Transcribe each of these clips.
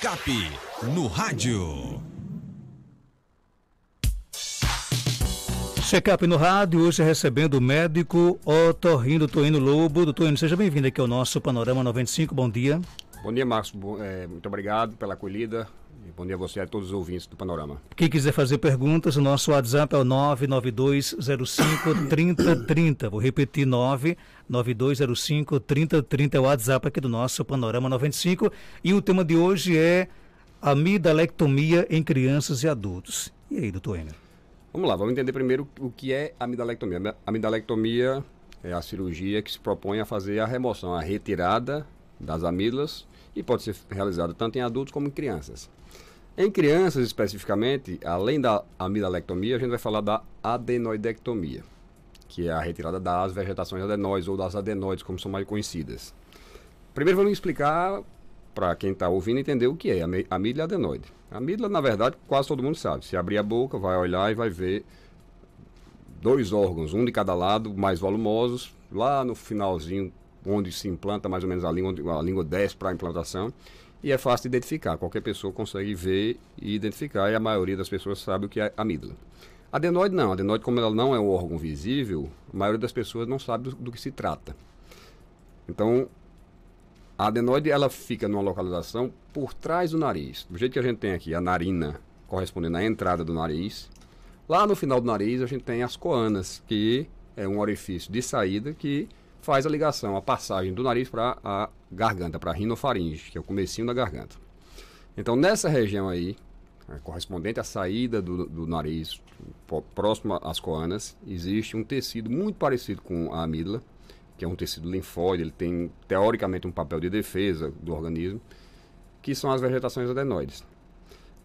Check-up no rádio. Check-up no rádio, hoje recebendo o médico otorrino Toênio Lobo. Doutor Toênio, seja bem-vindo aqui ao nosso Panorama 95, bom dia. Bom dia, Marcos, muito obrigado pela acolhida e bom dia a você e a todos os ouvintes do Panorama. Quem quiser fazer perguntas, o nosso WhatsApp é o 992053030. Vou repetir, 992053030 é o WhatsApp aqui do nosso Panorama 95. E o tema de hoje é amidalectomia em crianças e adultos. E aí, doutor Toênio? Vamos lá, vamos entender primeiro o que é amidalectomia. A amidalectomia é a cirurgia que se propõe a fazer a remoção, a retirada das amígdalas e pode ser realizada tanto em adultos como em crianças. Em crianças, especificamente, além da amidalectomia, a gente vai falar da adenoidectomia, que é a retirada das vegetações adenoides ou das adenoides, como são mais conhecidas. Primeiro vamos explicar para quem está ouvindo entender o que é a amígdala e a adenoide. A amígdala, na verdade, quase todo mundo sabe. Se abrir a boca, vai olhar e vai ver dois órgãos, um de cada lado, mais volumosos, lá no finalzinho, onde se implanta mais ou menos a língua desce para a implantação, e é fácil de identificar. Qualquer pessoa consegue ver e identificar, e a maioria das pessoas sabe o que é amígdala. A adenoide não. A adenoide, como ela não é um órgão visível, a maioria das pessoas não sabe do que se trata. Então, a adenoide, ela fica numa localização por trás do nariz. Do jeito que a gente tem aqui a narina, correspondendo à entrada do nariz. Lá no final do nariz, a gente tem as coanas, que é um orifício de saída que faz a ligação, a passagem do nariz para a garganta, para a rinofaringe, que é o comecinho da garganta. Então, nessa região aí, correspondente à saída do nariz, próximo às coanas, existe um tecido muito parecido com a amígdala, que é um tecido linfóide, ele tem, teoricamente, um papel de defesa do organismo, que são as vegetações adenoides.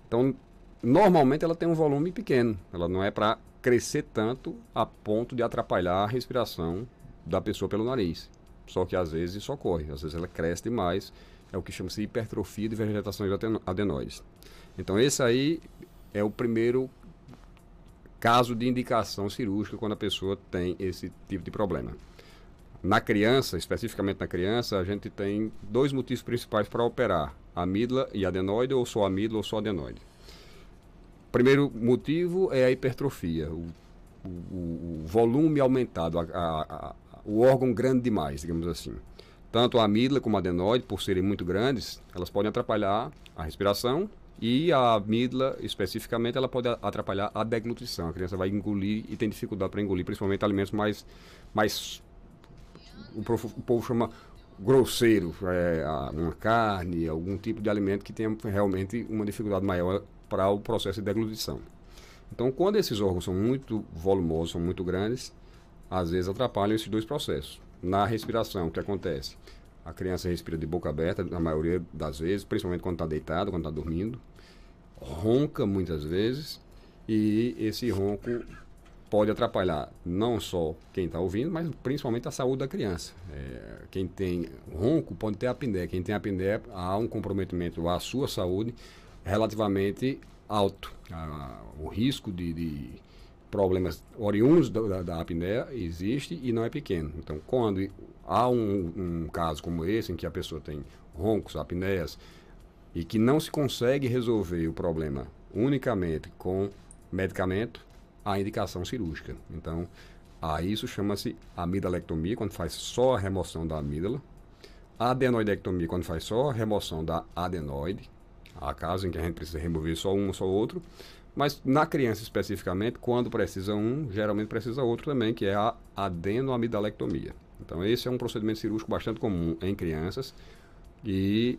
Então, normalmente ela tem um volume pequeno, ela não é para crescer tanto a ponto de atrapalhar a respiração da pessoa pelo nariz. Só que às vezes isso ocorre, às vezes ela cresce demais, é o que chama-se de hipertrofia de vegetações adenoides. Então esse aí é o primeiro caso de indicação cirúrgica quando a pessoa tem esse tipo de problema. Na criança, especificamente na criança, a gente tem dois motivos principais para operar: amígdala e adenoide, ou só amígdala ou só adenoide. O primeiro motivo é a hipertrofia, o volume aumentado, o órgão grande demais, digamos assim. Tanto a amígdala como a adenoide, por serem muito grandes, elas podem atrapalhar a respiração, e a amígdala, especificamente, ela pode atrapalhar a deglutição. A criança vai engolir e tem dificuldade para engolir, principalmente alimentos mais o povo chama grosseiro, uma carne, algum tipo de alimento que tenha realmente uma dificuldade maior para o processo de deglutição. Então, quando esses órgãos são muito volumosos, são muito grandes, às vezes atrapalham esses dois processos. Na respiração, o que acontece? A criança respira de boca aberta, na maioria das vezes, principalmente quando está deitado, quando está dormindo, ronca muitas vezes, e esse ronco pode atrapalhar não só quem está ouvindo, mas principalmente a saúde da criança. Quem tem ronco pode ter apneia. Quem tem apneia, há um comprometimento à sua saúde relativamente alto. O risco de problemas oriundos da apneia existe e não é pequeno. Então, quando há um caso como esse, em que a pessoa tem roncos, apneias, e que não se consegue resolver o problema unicamente com medicamento, a indicação cirúrgica. Então, isso chama-se amidalectomia, quando faz só a remoção da amígdala. A adenoidectomia, quando faz só a remoção da adenoide. Há casos em que a gente precisa remover só um ou só outro. Mas na criança especificamente, quando precisa um, geralmente precisa outro também, que é a adenoamidalectomia. Então, esse é um procedimento cirúrgico bastante comum em crianças e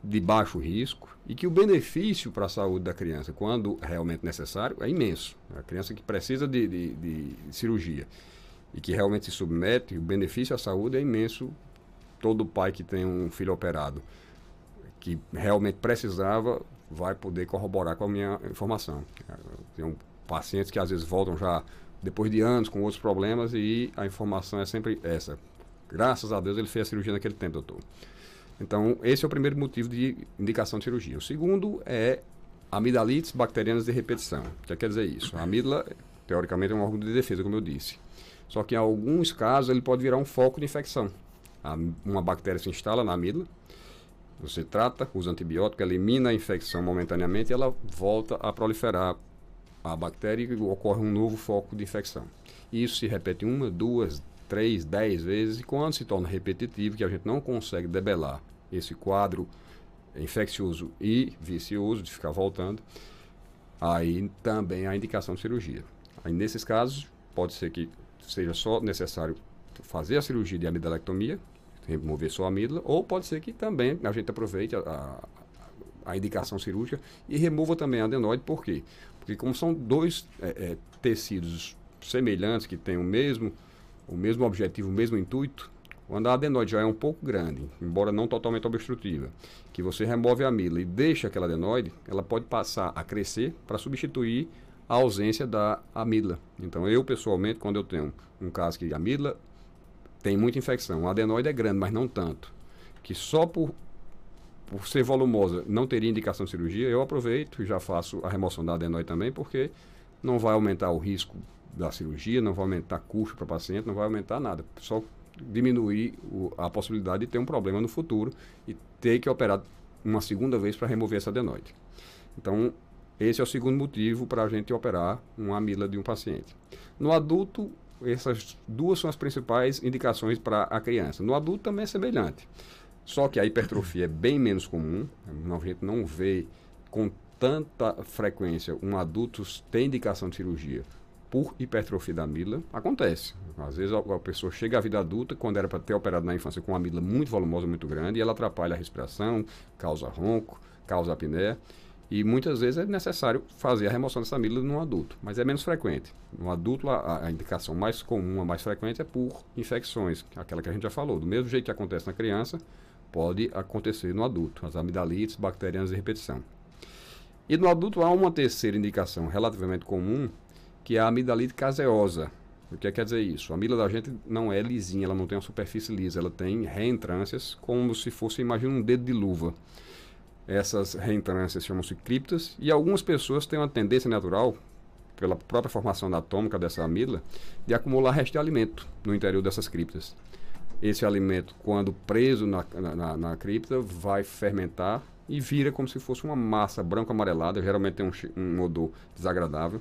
de baixo risco, e que o benefício para a saúde da criança, quando realmente necessário, é imenso. A criança que precisa de cirurgia e que realmente se submete, o benefício à saúde é imenso. Todo pai que tem um filho operado, que realmente precisava, vai poder corroborar com a minha informação. Tem pacientes que às vezes voltam já depois de anos com outros problemas e a informação é sempre essa: graças a Deus ele fez a cirurgia naquele tempo, doutor. Então, esse é o primeiro motivo de indicação de cirurgia. O segundo é amidalites bacterianas de repetição. O que quer dizer isso? A amígdala, teoricamente, é um órgão de defesa, como eu disse. Só que em alguns casos ele pode virar um foco de infecção. Uma bactéria se instala na amígdala, Você trata, usa antibiótico, elimina a infecção momentaneamente e ela volta a proliferar a bactéria e ocorre um novo foco de infecção. Isso se repete 1, 2, 3, 10 vezes e quando se torna repetitivo, que a gente não consegue debelar esse quadro infeccioso e vicioso de ficar voltando, aí também há indicação de cirurgia. Aí nesses casos, pode ser que seja só necessário fazer a cirurgia de amidalectomia, remover só a amígdala, ou pode ser que também a gente aproveite a indicação cirúrgica e remova também a adenoide. Por quê? Porque como são dois tecidos semelhantes que têm o mesmo objetivo, o mesmo intuito, quando a adenoide já é um pouco grande, embora não totalmente obstrutiva, que você remove a amígdala e deixa aquela adenoide, ela pode passar a crescer para substituir a ausência da amígdala. Então eu pessoalmente, quando eu tenho um caso que a amígdala tem muita infecção, a adenoide é grande, mas não tanto, que só por ser volumosa não teria indicação de cirurgia, eu aproveito e já faço a remoção da adenoide também, porque não vai aumentar o risco da cirurgia, não vai aumentar custo para o paciente, não vai aumentar nada, só diminuir a possibilidade de ter um problema no futuro e ter que operar uma segunda vez para remover essa adenoide. Então, esse é o segundo motivo para a gente operar uma amígdala de um paciente. No adulto, essas duas são as principais indicações para a criança. No adulto também é semelhante. Só que a hipertrofia é bem menos comum. A gente não vê com tanta frequência um adulto ter indicação de cirurgia por hipertrofia da amígdala. Acontece. Às vezes a pessoa chega à vida adulta, quando era para ter operado na infância com uma amígdala muito volumosa, muito grande, e ela atrapalha a respiração, causa ronco, causa apneia. E muitas vezes é necessário fazer a remoção dessa amígdala no adulto, mas é menos frequente. No adulto, a indicação mais comum, a mais frequente, é por infecções, aquela que a gente já falou. Do mesmo jeito que acontece na criança, pode acontecer no adulto, as amidalites bacterianas de repetição. E no adulto há uma terceira indicação relativamente comum, que é a amidalite caseosa. O que quer dizer isso? A amígdala da gente não é lisinha, ela não tem uma superfície lisa, ela tem reentrâncias como se fosse, imagina, um dedo de luva. Essas reentrâncias chamam-se criptas e algumas pessoas têm uma tendência natural, pela própria formação anatômica dessa amígdala, de acumular resto de alimento no interior dessas criptas. Esse alimento, quando preso na cripta, vai fermentar e vira como se fosse uma massa branco-amarelada, geralmente tem um odor desagradável.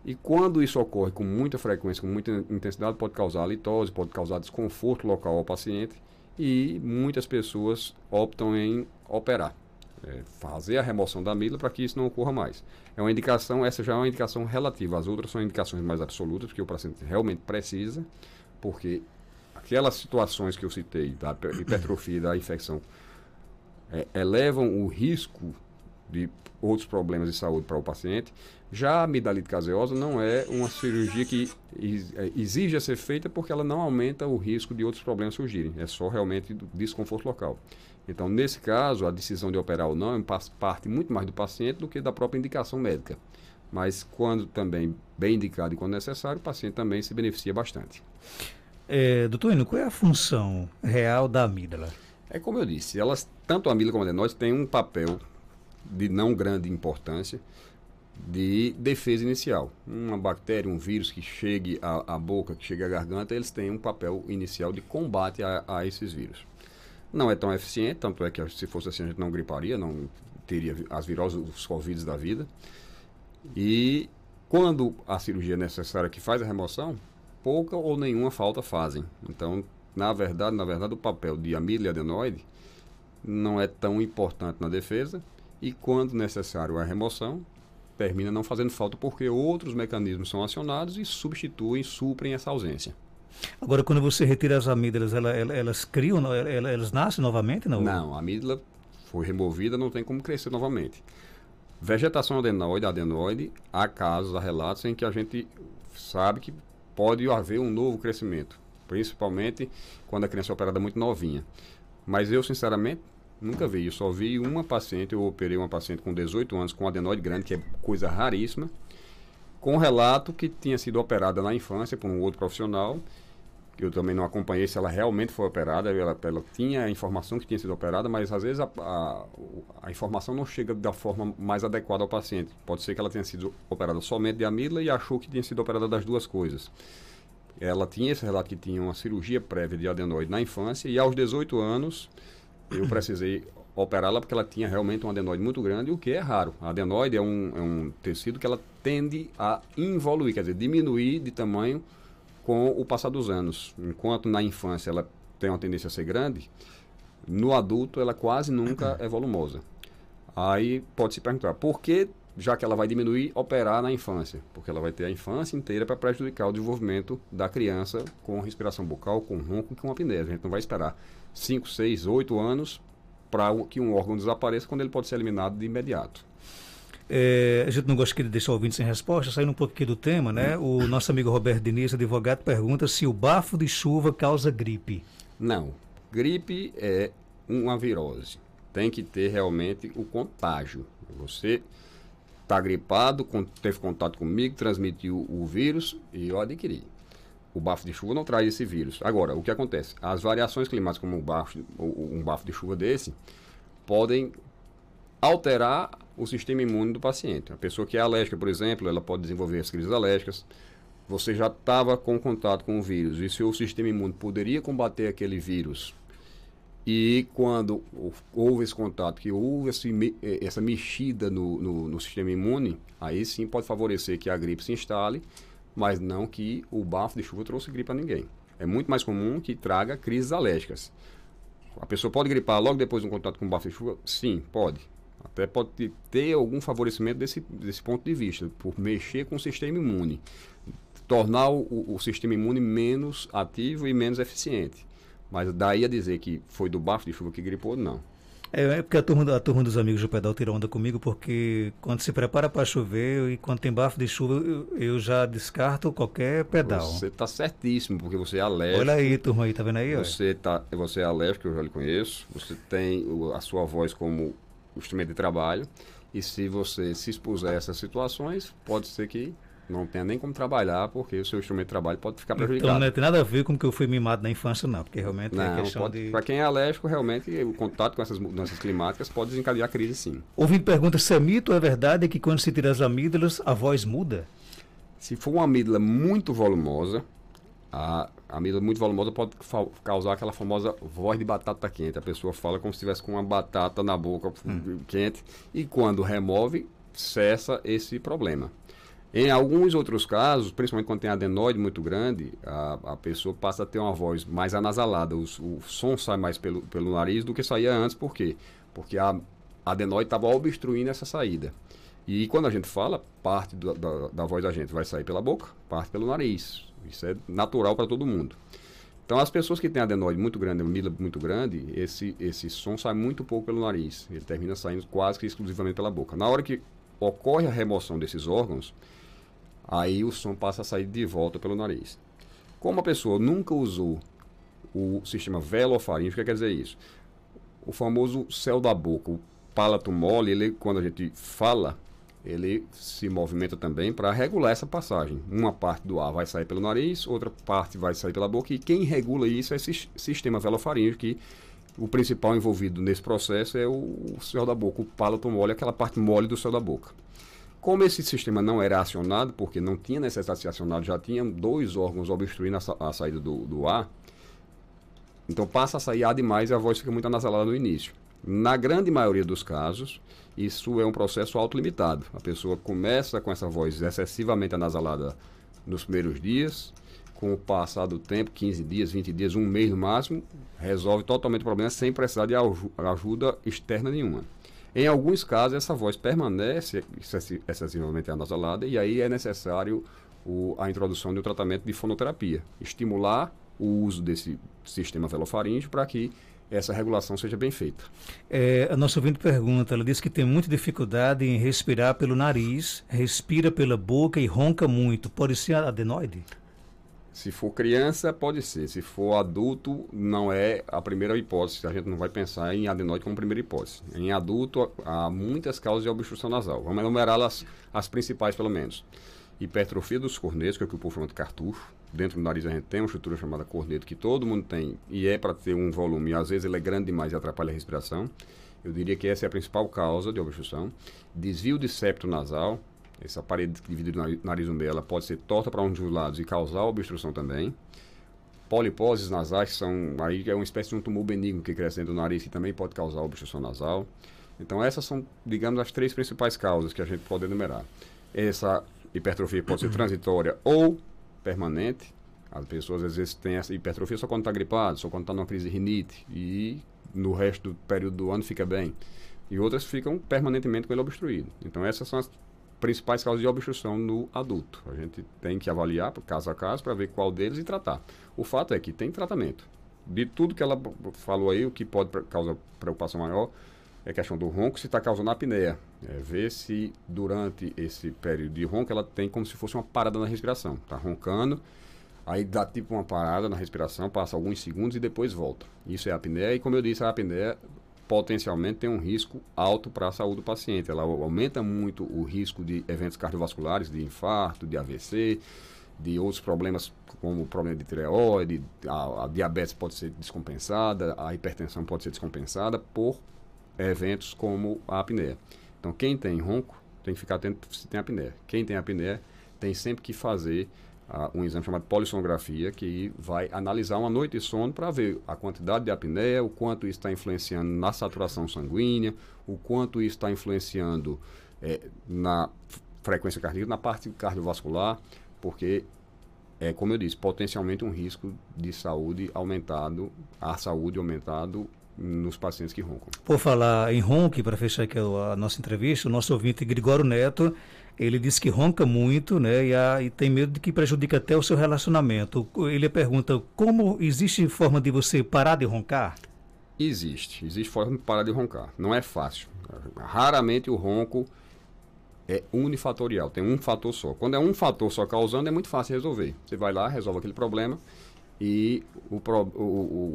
E quando isso ocorre com muita frequência, com muita intensidade, pode causar litose, pode causar desconforto local ao paciente e muitas pessoas optam em operar. Fazer a remoção da amígdala para que isso não ocorra mais. É uma indicação, essa já é uma indicação relativa, as outras são indicações mais absolutas, porque o paciente realmente precisa, porque aquelas situações que eu citei, da hipertrofia e da infecção, elevam o risco de outros problemas de saúde para o paciente. Já a amidalite caseosa não é uma cirurgia que exige ser feita porque ela não aumenta o risco de outros problemas surgirem, é só realmente do desconforto local. Então, nesse caso, a decisão de operar ou não parte muito mais do paciente do que da própria indicação médica. Mas, quando também bem indicado e quando necessário, o paciente também se beneficia bastante. Doutor Eno, qual é a função real da amígdala? É como eu disse, tanto a amígdala como a adenoide têm um papel de não grande importância de defesa inicial. Uma bactéria, um vírus que chegue à boca, que chegue à garganta, eles têm um papel inicial de combate a esses vírus. Não é tão eficiente, tanto é que se fosse assim a gente não griparia, não teria as viroses, os Covid da vida. E quando a cirurgia é necessária que faz a remoção, pouca ou nenhuma falta fazem. Então, na verdade, o papel de amígdala e adenoide não é tão importante na defesa e quando necessário a remoção, termina não fazendo falta porque outros mecanismos são acionados e suprem essa ausência. Agora, quando você retira as amígdalas, elas criam, elas nascem novamente? Não, a amígdala foi removida, não tem como crescer novamente. Vegetação adenoide, há casos, há relatos em que a gente sabe que pode haver um novo crescimento, principalmente quando a criança é operada muito novinha. Mas eu, sinceramente, nunca vi. Eu só vi uma paciente, eu operei uma paciente com 18 anos com adenoide grande, que é coisa raríssima, com relato que tinha sido operada na infância por um outro profissional, que eu também não acompanhei se ela realmente foi operada, ela tinha a informação que tinha sido operada, mas às vezes a informação não chega da forma mais adequada ao paciente. Pode ser que ela tenha sido operada somente de amígdala e achou que tinha sido operada das duas coisas. Ela tinha esse relato que tinha uma cirurgia prévia de adenoide na infância e aos 18 anos eu precisei operá-la porque ela tinha realmente um adenoide muito grande, o que é raro. A adenoide é um tecido que ela tende a involuir, quer dizer, diminuir de tamanho com o passar dos anos. Enquanto na infância ela tem uma tendência a ser grande, no adulto ela quase nunca é volumosa. Aí pode se perguntar, por que, já que ela vai diminuir, operar na infância? Porque ela vai ter a infância inteira para prejudicar o desenvolvimento da criança com respiração bucal, com ronco e com apneia. A gente não vai esperar 5, 6, 8 anos para que um órgão desapareça quando ele pode ser eliminado de imediato. A gente não gosta de deixar o ouvinte sem resposta, saindo um pouco aqui do tema, né? O nosso amigo Roberto Diniz, advogado, pergunta se o bafo de chuva causa gripe. Não. Gripe é uma virose. Tem que ter realmente o contágio. Você está gripado, teve contato comigo, transmitiu o vírus e eu adquiri. O bafo de chuva não traz esse vírus. Agora, o que acontece? As variações climáticas, como um bafo de chuva desse, podem alterar o sistema imune do paciente. A pessoa que é alérgica, por exemplo, ela pode desenvolver as crises alérgicas. Você já estava com contato com o vírus e seu sistema imune poderia combater aquele vírus. E quando houve esse contato, que houve essa mexida no sistema imune, aí sim pode favorecer que a gripe se instale, mas não que o bafo de chuva trouxe gripe a ninguém. É muito mais comum que traga crises alérgicas. A pessoa pode gripar logo depois de um contato com o bafo de chuva? Sim, pode. Até pode ter algum favorecimento desse ponto de vista, por mexer com o sistema imune, tornar o sistema imune menos ativo e menos eficiente. Mas daí a dizer que foi do bafo de chuva que gripou, não. É porque a turma dos amigos do pedal tira onda comigo, porque quando se prepara para chover e quando tem bafo de chuva, eu já descarto qualquer pedal. Você está certíssimo, porque você é alérgico. Olha aí, turma aí, tá vendo aí? Você é alérgico, eu já lhe conheço. Você tem a sua voz como instrumento de trabalho. E se você se expuser a essas situações, pode ser que não tenha nem como trabalhar, porque o seu instrumento de trabalho pode ficar prejudicado. Então não tem nada a ver com que eu fui mimado na infância, não, porque realmente é questão de... Para quem é alérgico, realmente o contato com essas mudanças climáticas pode desencadear crise, sim. Ouvinte pergunta se é mito ou é verdade que quando se tira as amígdalas, a voz muda? Se for uma amígdala muito volumosa, a amígdala muito volumosa pode causar aquela famosa voz de batata quente. A pessoa fala como se estivesse com uma batata na boca quente, e quando remove, cessa esse problema. Em alguns outros casos, principalmente quando tem adenoide muito grande, a pessoa passa a ter uma voz mais anasalada. O som sai mais pelo nariz do que saía antes. Por quê? Porque a adenoide estava obstruindo essa saída. E quando a gente fala, parte da voz da gente vai sair pela boca, parte pelo nariz. Isso é natural para todo mundo. Então, as pessoas que têm adenoide muito grande, amígdala muito grande, esse som sai muito pouco pelo nariz. Ele termina saindo quase que exclusivamente pela boca. Na hora que ocorre a remoção desses órgãos, aí o som passa a sair de volta pelo nariz. Como a pessoa nunca usou o sistema velofaríngeo, o que quer dizer isso? O famoso céu da boca, o palato mole, ele, quando a gente fala, ele se movimenta também para regular essa passagem. Uma parte do ar vai sair pelo nariz, outra parte vai sair pela boca, e quem regula isso é esse sistema velofaríngeo, que o principal envolvido nesse processo é o céu da boca, o palato mole, aquela parte mole do céu da boca. Como esse sistema não era acionado, porque não tinha necessidade de ser acionado, já tinha 2 órgãos obstruindo a saída do ar, então passa a sair ar demais e a voz fica muito anasalada no início. Na grande maioria dos casos, isso é um processo autolimitado. A pessoa começa com essa voz excessivamente anasalada nos primeiros dias, com o passar do tempo, 15 dias, 20 dias, 1 mês no máximo, resolve totalmente o problema sem precisar de ajuda externa nenhuma. Em alguns casos, essa voz permanece excessivamente anasalada e aí é necessário a introdução de um tratamento de fonoterapia. Estimular o uso desse sistema velofaríngeo para que essa regulação seja bem feita. A nossa ouvinte pergunta, ela diz que tem muita dificuldade em respirar pelo nariz, respira pela boca e ronca muito. Pode ser adenoide? Se for criança, pode ser. Se for adulto, não é a primeira hipótese. A gente não vai pensar em adenoide como primeira hipótese. Em adulto, há muitas causas de obstrução nasal. Vamos enumerá-las, as principais pelo menos. Hipertrofia dos cornetos, que é o que o povo chama de cartucho. Dentro do nariz a gente tem uma estrutura chamada corneto, que todo mundo tem, e é para ter um volume, e às vezes ele é grande demais e atrapalha a respiração. Eu diria que essa é a principal causa de obstrução. Desvio de septo nasal. Essa parede que divide o nariz no meio, ela pode ser torta para um dos lados e causar obstrução também. Poliposes nasais aí é uma espécie de um tumor benigno que cresce dentro do nariz, que também pode causar obstrução nasal. Então essas são, digamos, as 3 principais causas que a gente pode enumerar. Essa hipertrofia pode ser transitória ou permanente. As pessoas às vezes têm essa hipertrofia só quando está gripado, só quando está numa crise de rinite, e no resto do período do ano fica bem. E outras ficam permanentemente com ele obstruído. Então essas são as principais causas de obstrução no adulto. A gente tem que avaliar caso a caso para ver qual deles e tratar. O fato é que tem tratamento. De tudo que ela falou aí, o que pode causar preocupação maior é a questão do ronco, se está causando apneia. Ver se durante esse período de ronco ela tem como se fosse uma parada na respiração. Está roncando, aí dá tipo uma parada na respiração, passa alguns segundos e depois volta. Isso é apneia e, como eu disse, a apneia potencialmente tem um risco alto para a saúde do paciente. Ela aumenta muito o risco de eventos cardiovasculares, de infarto, de AVC, de outros problemas como o problema de tireoide, a diabetes pode ser descompensada, a hipertensão pode ser descompensada por eventos como a apneia. Então, quem tem ronco tem que ficar atento se tem apneia. Quem tem apneia tem sempre que fazer um exame chamado polissonografia, que vai analisar uma noite de sono para ver a quantidade de apneia, o quanto isso está influenciando na saturação sanguínea, o quanto isso está influenciando na frequência cardíaca, na parte cardiovascular, porque como eu disse, potencialmente um risco de saúde aumentado, nos pacientes que roncam. Por falar em ronco, para fechar aqui a nossa entrevista, o nosso ouvinte Gregório Neto, ele disse que ronca muito, né, e tem medo de que prejudique até o seu relacionamento. Ele pergunta, como existe forma de você parar de roncar? Existe forma de parar de roncar. Não é fácil. Raramente o ronco é unifatorial, tem um fator só. Quando é um fator só causando, é muito fácil resolver. Você vai lá, resolve aquele problema e o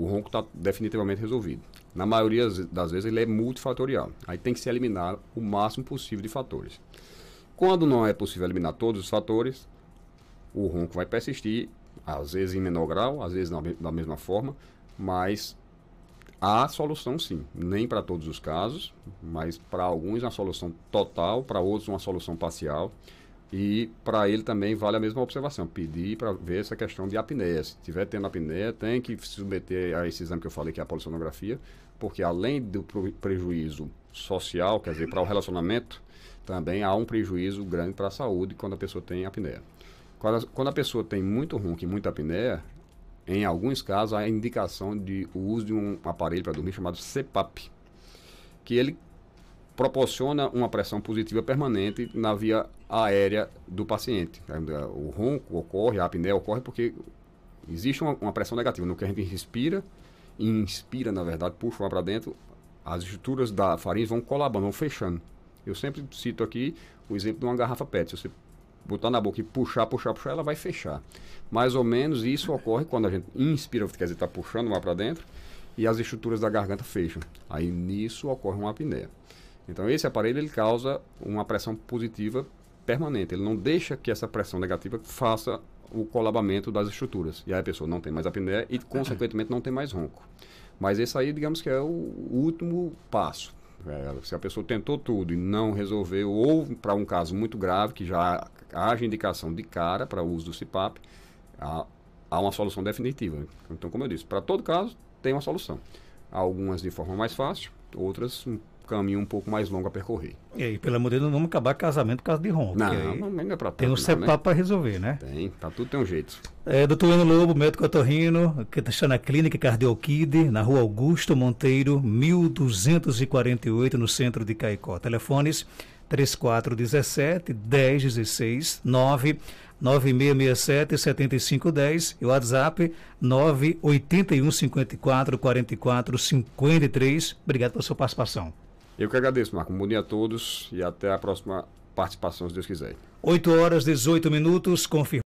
ronco está definitivamente resolvido. Na maioria das vezes ele é multifatorial. Aí tem que se eliminar o máximo possível de fatores. Quando não é possível eliminar todos os fatores, o ronco vai persistir, às vezes em menor grau, às vezes da mesma forma, mas há solução sim. Nem para todos os casos, mas para alguns uma solução total, para outros uma solução parcial. E para ele também vale a mesma observação, pedir para ver essa questão de apneia. Se estiver tendo apneia, tem que se submeter a esse exame que eu falei, que é a polissonografia, porque além do prejuízo social, quer dizer, para o relacionamento, também há um prejuízo grande para a saúde quando a pessoa tem apneia. Quando a pessoa tem muito ronco e muita apneia, em alguns casos há a indicação de o uso de um aparelho para dormir chamado CPAP, que ele proporciona uma pressão positiva permanente na via aérea do paciente. O ronco ocorre, a apneia ocorre porque existe uma pressão negativa no que a gente respira e inspira, na verdade, puxa o ar para dentro, as estruturas da faringe vão colabando, vão fechando. Eu sempre cito aqui o exemplo de uma garrafa PET. Se você botar na boca e puxar, ela vai fechar. Mais ou menos isso ocorre quando a gente inspira, quer dizer, está puxando o ar para dentro e as estruturas da garganta fecham. Aí nisso ocorre uma apneia. Então esse aparelho ele causa uma pressão positiva permanente. Ele não deixa que essa pressão negativa faça o colabamento das estruturas. E aí a pessoa não tem mais apneia e, consequentemente, não tem mais ronco. Mas esse aí, digamos que é o último passo. Se a pessoa tentou tudo e não resolveu, ou para um caso muito grave, que já haja indicação de cara para o uso do CPAP, há uma solução definitiva. Então, como eu disse, para todo caso tem uma solução. Algumas de forma mais fácil, outras um caminho um pouco mais longo a percorrer. E aí, pelo amor de Deus, não vamos acabar casamento por causa de ronco. Não é para tem um CPAP para resolver, né? Tudo tem um jeito. Doutor Ano Lobo, médico otorrino, que está na clínica Cardiokid, na rua Augusto Monteiro, 1248, no centro de Caicó. Telefones 3417-1016, 99667-7510 e o WhatsApp 981544453. Obrigado pela sua participação. Eu que agradeço, Marco. Bom dia a todos e até a próxima participação, se Deus quiser. 8h18, confirmado.